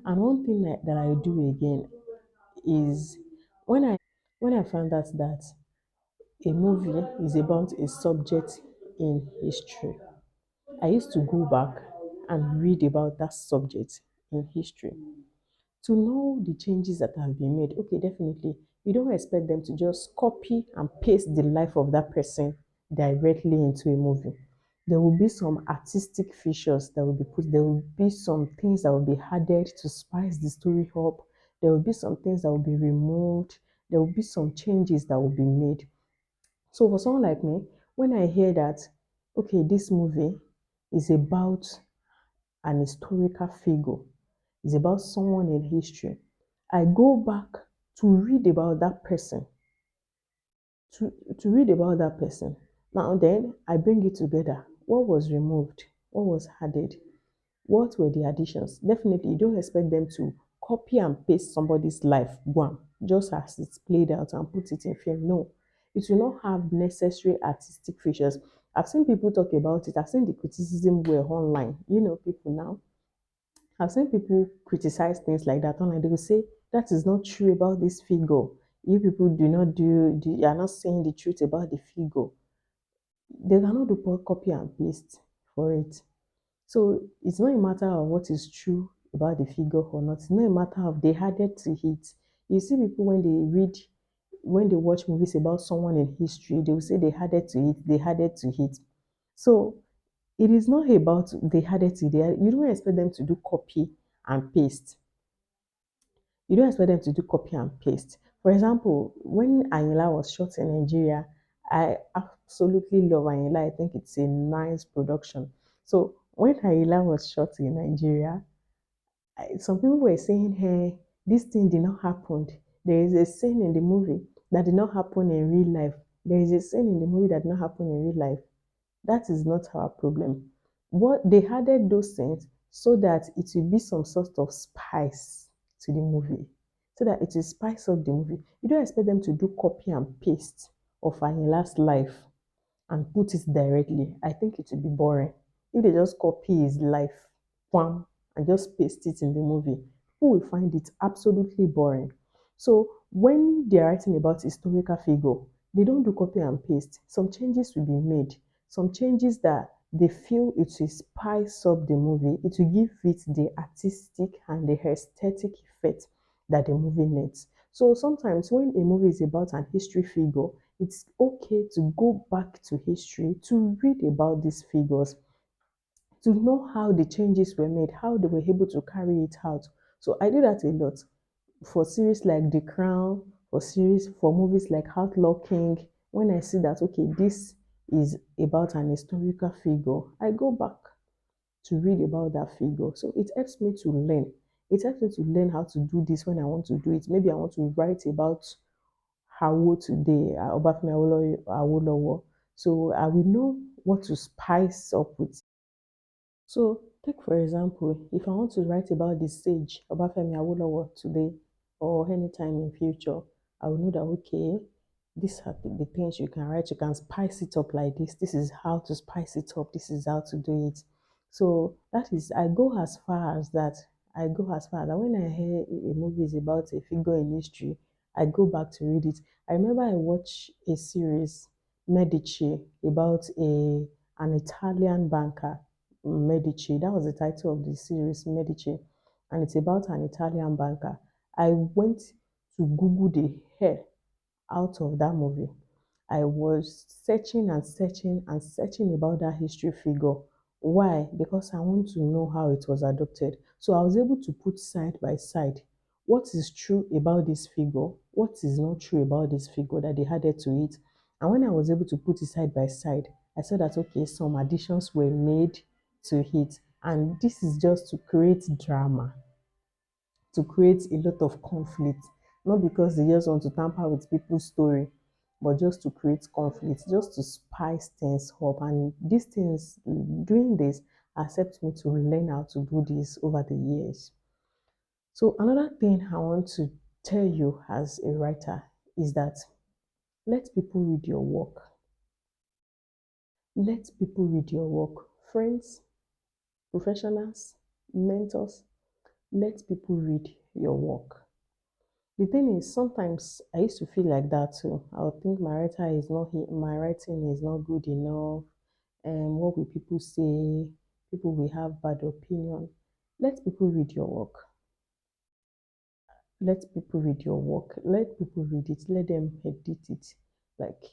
And one thing that I do again is when I found out that a movie is about a subject in history, I used to go back and read about that subject in history to know the changes that have been made. Okay, definitely, you don't expect them to just copy and paste the life of that person directly into a movie. There will be some artistic features that will be put, there will be some things that will be added to spice the story up, there will be some things that will be removed, there will be some changes that will be made. So for someone like me, when I hear that, okay, this movie is about an historical figure, it's about someone in history, I go back to read about that person, to read about that person. Now then, I bring it together. What was removed? What was added? What were the additions? Definitely, you don't expect them to copy and paste somebody's life, one, just as it's played out and put it in film. No, it will not have necessary artistic features. I've seen people talk about it. I've seen the criticism were online. You know, people now. I've seen people criticize things like that online. They will say that is not true about this figure. You people are not saying the truth about the figure. They cannot do copy and paste for it. So it's not a matter of what is true about the figure or not. It's not a matter of they added to it. You see people when they watch movies about someone in history, they will say they added to it, they added to it. So it is not about they added to it. You don't expect them to do copy and paste. You don't expect them to do copy and paste. For example, when Anila was shot in Nigeria, I absolutely love Anila. I think it's a nice production. So when Anila was shot in Nigeria, some people were saying, hey, this thing did not happen. There is a scene in the movie that did not happen in real life. There is a scene in the movie that did not happen in real life. That is not our problem. What they added those things so that it will be some sort of spice to the movie, so that it will spice up the movie. You don't expect them to do copy and paste of Anila's life and put it directly. I think it would be boring. If they just copy his life, wham, and just paste it in the movie, who will find it absolutely boring? So when they're writing about historical figure, they don't do copy and paste. Some changes will be made. Some changes that they feel it will spice up the movie. It will give it the artistic and the aesthetic effect that the movie needs. So sometimes when a movie is about an history figure, it's okay to go back to history to read about these figures, to know how the changes were made, how they were able to carry it out. So I do that a lot for series like The Crown, for movies like Outlaw King. When I see that okay, this is about an historical figure, I go back to read about that figure. So it helps me to learn. It helps me to learn how to do this when I want to do it. Maybe I want to write about Hawo today, Obafemi Awolowo. So I will know what to spice up with. So take for example, if I want to write about the sage Obafemi Awolowo today or anytime in future, I will know that okay, these are the things you can write. You can spice it up like this. This is how to spice it up. This is how to do it. So that is, I go as far as that. I go as far as that when I hear a movie is about a figure in history, I go back to read it. I remember I watched a series, Medici, about an Italian banker, Medici. That was the title of the series, Medici. And it's about an Italian banker. I went to Google the hell out of that movie. I was searching and searching and searching about that history figure. Why? Because I want to know how it was adopted. So I was able to put side by side what is true about this figure, what is not true about this figure that they added to it. And when I was able to put it side by side, I saw that okay, some additions were made to it. And this is just to create drama, to create a lot of conflict, not because they just want to tamper with people's story, but just to create conflict, just to spice things up. And these things, doing this, accept me to learn how to do this over the years. So another thing I want to tell you as a writer is that let people read your work. Let people read your work. Friends, professionals, mentors, Let people read your work. The thing is, sometimes I used to feel like that too. I would think my writing is not good enough, and what will people say? People will have bad opinion. Let people read your work. Let people read your work. Let people read it. Let them edit it. Like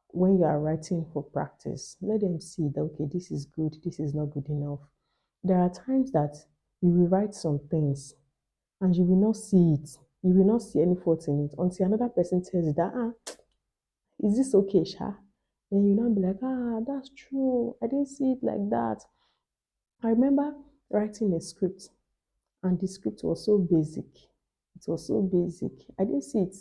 when you are writing for practice, let them see that okay, this is good, this is not good enough. There are times that you will write some things and you will not see it. You will not see any fault in it until another person tells you that is this okay, Sha? Then you not be like, that's true. I didn't see it like that. I remember writing a script and the script was so basic. It was so basic. I didn't see it.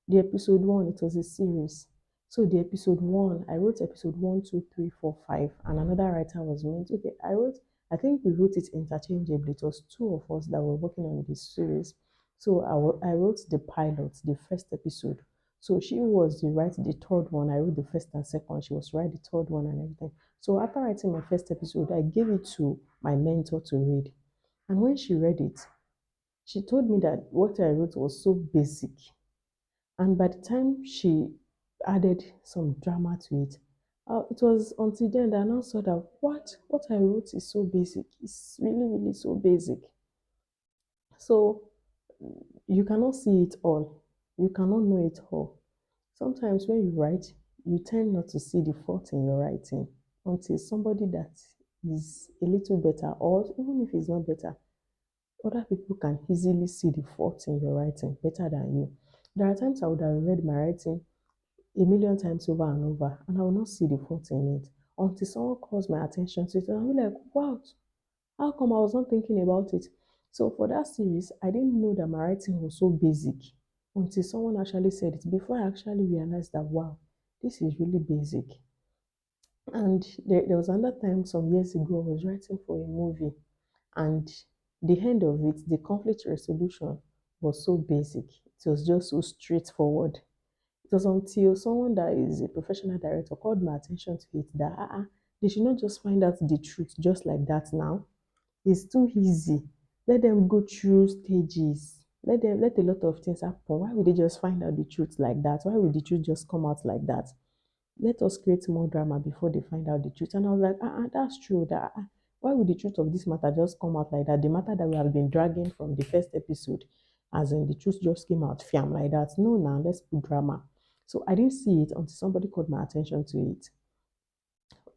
The episode one, it was a series. So the episode one, I wrote episode one, two, three, four, five, and another writer was meant. Okay, I think we wrote it interchangeably. It was two of us that were working on this series. So I wrote the pilot, the first episode. So she was to write the third one. I wrote the first and second. She was to write the third one and everything. So after writing my first episode, I gave it to my mentor to read. And when she read it, she told me that what I wrote was so basic. And by the time she added some drama to it, it was until then that I now saw that what I wrote is so basic. It's really, really so basic. So you cannot see it all. You cannot know it all. Sometimes when you write, you tend not to see the fault in your writing until somebody that is a little better, or even if it's not better, other people can easily see the fault in your writing better than you. There are times I would have read my writing a million times over and over, and I will not see the fault in it until someone calls my attention to it, and I'll be like, wow, how come I was not thinking about it? So for that series, I didn't know that my writing was so basic until someone actually said it. Before I actually realized that, wow, this is really basic. And there was another time some years ago, I was writing for a movie, and the end of it, the conflict resolution was so basic. It was just so straightforward. It was until someone that is a professional director called my attention to it that they should not just find out the truth just like that now. It's too easy. Let them go through stages. Let a lot of things happen. Why would they just find out the truth like that? Why would the truth just come out like that? Let us create more drama before they find out the truth. And I was like, that's true. Why would the truth of this matter just come out like that? The matter that we have been dragging from the first episode, as in the truth just came out fiam like that. No, now let's put drama. So I didn't see it until somebody called my attention to it.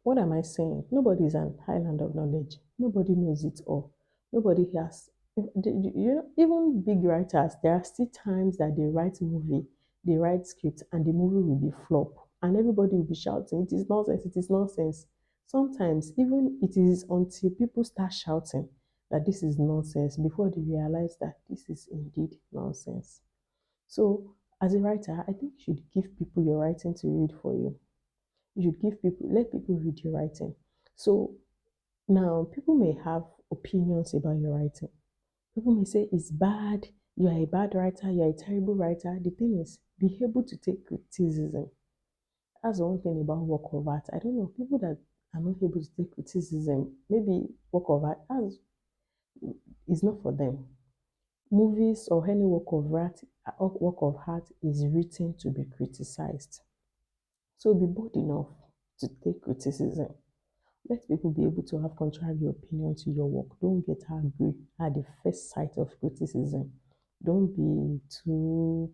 What am I saying? Nobody is an island of knowledge. Nobody knows it all. Nobody has. Even big writers, there are still times that they write movie, they write script, and the movie will be flop, and everybody will be shouting, "It is nonsense! It is nonsense!" Sometimes even it is until people start shouting that this is nonsense before they realize that this is indeed nonsense. So, as a writer, I think you should give people your writing to read for you. You should let people read your writing. So now people may have opinions about your writing. People may say it's bad, you are a bad writer, you are a terrible writer. The thing is, be able to take criticism. That's one thing about work of art. I don't know, people that are not able to take criticism, maybe work of art is not for them. Movies or any work of art is written to be criticized. So be bold enough to take criticism. Let people be able to have contrary opinion to your work. Don't get angry at the first sight of criticism. Don't be too,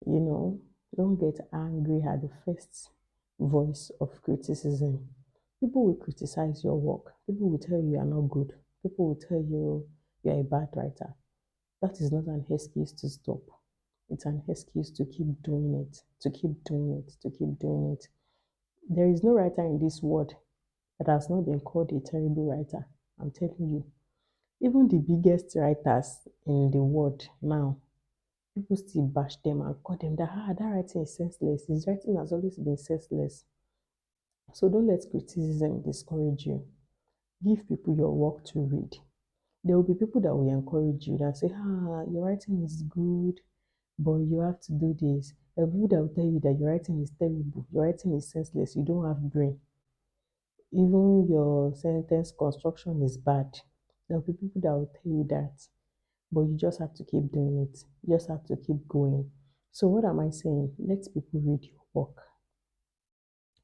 you know, don't get angry at the first voice of criticism. People will criticize your work. People will tell you are not good. People will tell you you are a bad writer. That is not an excuse to stop. It's an excuse to keep doing it, to keep doing it, to keep doing it. There is no writer in this world that has not been called a terrible writer. I'm telling you. Even the biggest writers in the world now, people still bash them and call them that writing is senseless. His writing has always been senseless. So don't let criticism discourage you. Give people your work to read. There will be people that will encourage you that say, your writing is good, but you have to do this. There will be people that will tell you that your writing is terrible, your writing is senseless, you don't have brain. Even your sentence construction is bad. There will be people that will tell you that, but you just have to keep doing it. You just have to keep going. So what am I saying? Let people read your work.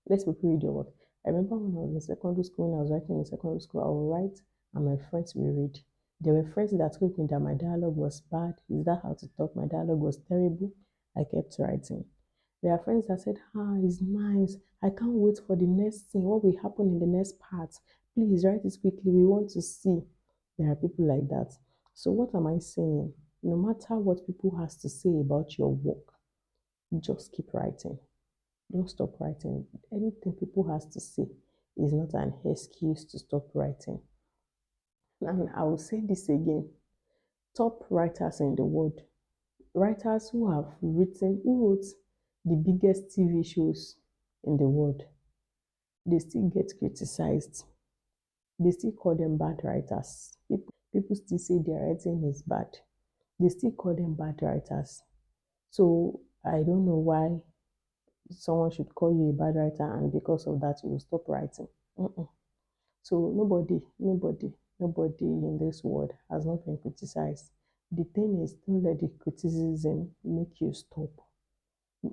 Let people read your work. I remember when I was in secondary school, when I was writing in secondary school, I would write and my friends will read. There were friends that told me that my dialogue was bad. Is that how to talk? My dialogue was terrible. I kept writing. There are friends that said, it's nice. I can't wait for the next thing. What will happen in the next part? Please write it quickly. We want to see. There are people like that. So what am I saying? No matter what people has to say about your work, just keep writing. Don't stop writing. Anything people has to say is not an excuse to stop writing. And I will say this again. Top writers in the world, writers who have written, who wrote the biggest TV shows in the world, they still get criticized. They still call them bad writers. People still say their writing is bad. They still call them bad writers. So I don't know why someone should call you a bad writer and because of that you will stop writing. Mm-mm. So nobody in this world has not been criticized. The thing is, don't let the criticism make you stop.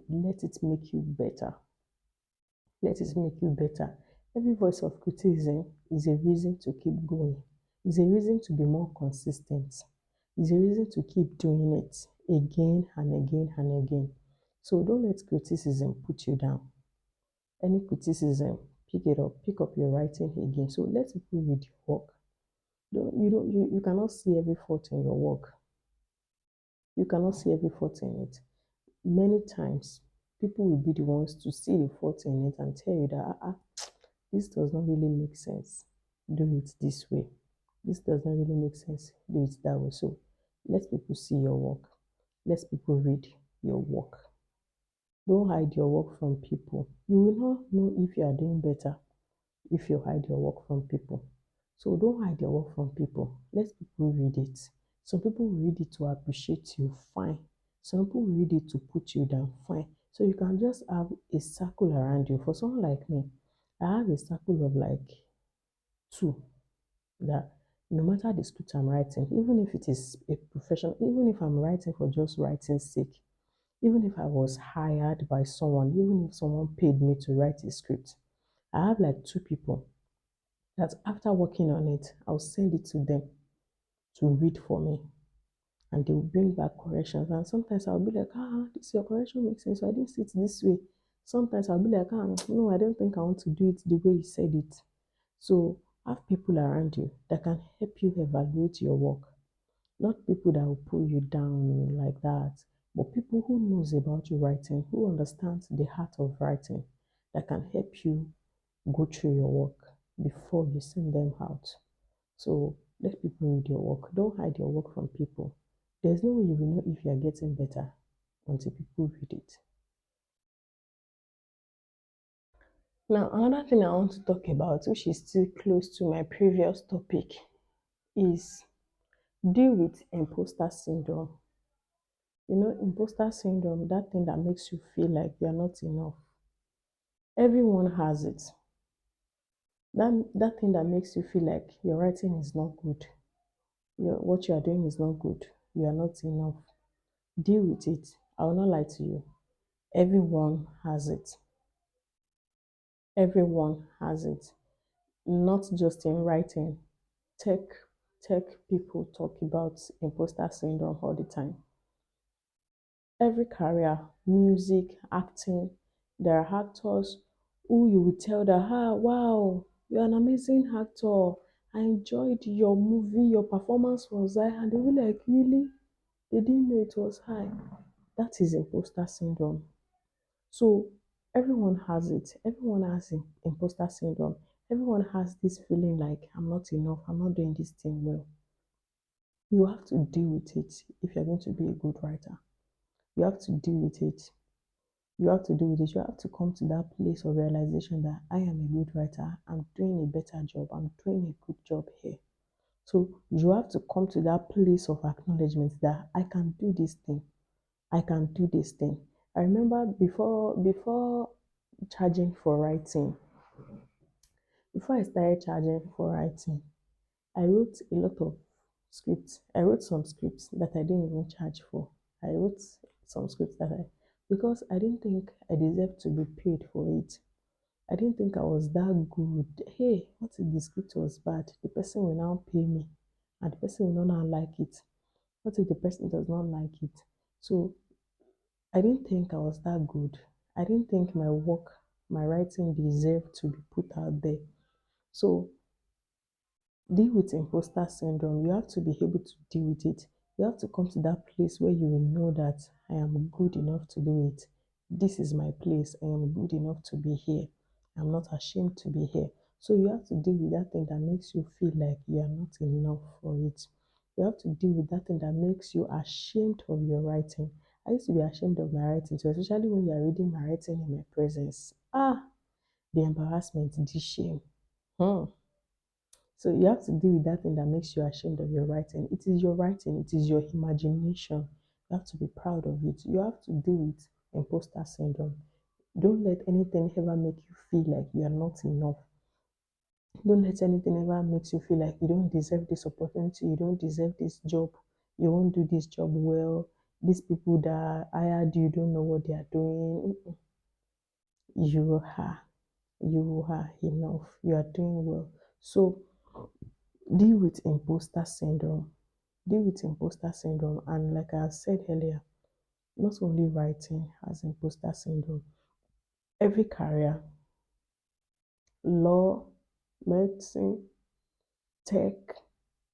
Let it make you better. Let it make you better. Every voice of criticism is a reason to keep going. Is a reason to be more consistent. Is a reason to keep doing it again and again and again. So don't let criticism put you down. Any criticism, pick up your writing again. So let people read your work. You cannot see every fault in your work. You cannot see every fault in it. Many times people will be the ones to see the fault in it and tell you that this does not really make sense. Do it this way. This does not really make sense. Do it that way. So let people see your work. Let people read your work. Don't hide your work from people. You will not know if you are doing better if you hide your work from people. So don't hide your work from people. Let people read it. Some people will read it to appreciate you, fine. Some people will read it to put you down, fine. So you can just have a circle around you. For someone like me, I have a circle of like two that no matter the script I'm writing, even if it is a profession, even if I'm writing for just writing's sake, even if I was hired by someone, even if someone paid me to write a script, I have like two people that after working on it, I'll send it to them to read for me. And they will bring back corrections. And sometimes I'll be like, this your correction makes sense. So I didn't see it this way. Sometimes I'll be like, no, I don't think I want to do it the way you said it. So have people around you that can help you evaluate your work. Not people that will pull you down like that, but people who knows about your writing, who understands the heart of writing, that can help you go through your work before you send them out. So let people read your work. Don't hide your work from people. There's no way you will know if you are getting better until people read it. Now, another thing I want to talk about, which is still close to my previous topic, is deal with imposter syndrome. You know, imposter syndrome, that thing that makes you feel like you're not enough. Everyone has it. That thing that makes you feel like your writing is not good. What you are doing is not good. You are not enough. Deal with it. I will not lie to you. Everyone has it. Everyone has it. Not just in writing. Tech tech people talk about imposter syndrome all the time. Every career, music, acting, there are actors who you will tell that, wow, you're an amazing actor. I enjoyed your movie, your performance was high, and they will be like, really? They didn't know it was high. That is imposter syndrome. So everyone has it. Everyone has imposter syndrome. Everyone has this feeling like I'm not enough. I'm not doing this thing well. You have to deal with it if you're going to be a good writer. You have to deal with it. You have to deal with it. You have to come to that place of realization that I am a good writer. I'm doing a better job. I'm doing a good job here. So you have to come to that place of acknowledgement that I can do this thing. I can do this thing. I remember before charging for writing, before I started charging for writing, I wrote a lot of scripts. I wrote some scripts that I didn't even charge for. I wrote some scripts that I, because I didn't think I deserved to be paid for it. I didn't think I was that good. Hey, what if the script was bad? The person will now pay me and the person will not now like it. What if the person does not like it? So I didn't think I was that good. I didn't think my work, my writing deserved to be put out there. So deal with imposter syndrome. You have to be able to deal with it. You have to come to that place where you will know that I am good enough to do it. This is my place. I am good enough to be here. I'm not ashamed to be here. So you have to deal with that thing that makes you feel like you are not enough for it. You have to deal with that thing that makes you ashamed of your writing. I used to be ashamed of my writing, so especially when you are reading my writing in my presence. The embarrassment, the shame. Hmm. So you have to deal with that thing that makes you ashamed of your writing. It is your writing, it is your imagination. You have to be proud of it. You have to deal with imposter syndrome. Don't let anything ever make you feel like you are not enough. Don't let anything ever make you feel like you don't deserve this opportunity, you don't deserve this job, you won't do this job well. These people that hired you don't know what they are doing. You are, you are enough. You are doing well. So deal with imposter syndrome. Deal with imposter syndrome. And like I said earlier, not only writing has imposter syndrome, every career, law, medicine, tech,